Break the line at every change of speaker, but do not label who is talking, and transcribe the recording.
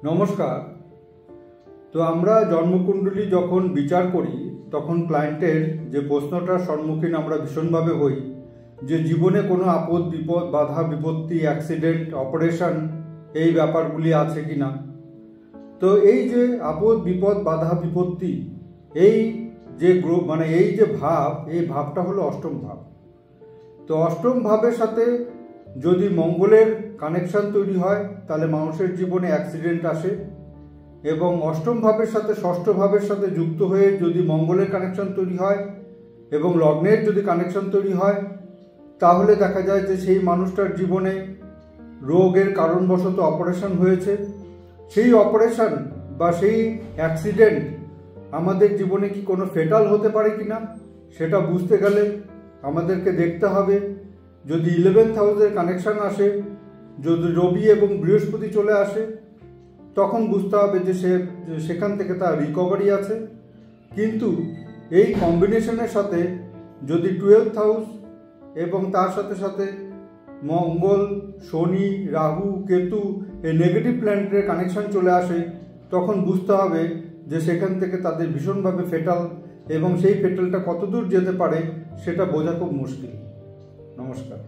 নমস্কার। তো আমরা জন্মকুণ্ডলী যখন বিচার করি তখন ক্লায়েন্টের যে প্রশ্নটার সম্মুখীন আমরা ভীষণভাবে হই যে জীবনে কোনো আপদ বিপদ বাধা বিপত্তি অ্যাক্সিডেন্ট অপারেশন এই ব্যাপারগুলি আছে কি না। তো এই যে আপদ বিপদ বাধা বিপত্তি এই যে এই যে ভাব, এই ভাবটা হলো অষ্টম ভাব। তো অষ্টম ভাবের সাথে যদি মঙ্গলের কানেকশন তৈরি হয় তাহলে মানুষের জীবনে অ্যাক্সিডেন্ট আসে, এবং অষ্টম ভাবের সাথে ষষ্ঠ ভাবের সাথে যুক্ত হয়ে যদি মঙ্গলের কানেকশন তৈরি হয় এবং লগ্নের যদি কানেকশন তৈরি হয় তাহলে দেখা যায় যে সেই মানুষটার জীবনে রোগের কারণবশত অপারেশন হয়েছে। সেই অপারেশন বা সেই অ্যাক্সিডেন্ট আমাদের জীবনে কি কোনো ফেটাল হতে পারে কি না সেটা বুঝতে গেলে আমাদেরকে দেখতে হবে যদি 11th হাউসের কানেকশন আসে, যদি রবি এবং বৃহস্পতি চলে আসে তখন বুঝতে হবে যে সেখান থেকে তার রিকভারি আছে। কিন্তু এই কম্বিনেশনের সাথে যদি 12th হাউস এবং তার সাথে সাথে মঙ্গল শনি রাহু কেতু এই নেগেটিভ প্ল্যানেটের কানেকশন চলে আসে তখন বুঝতে হবে যে সেখান থেকে তাদের ভীষণভাবে ফেটাল, এবং সেই ফেটালটা কতদূর যেতে পারে সেটা বোঝা খুব মুশকিল। নমস্কার।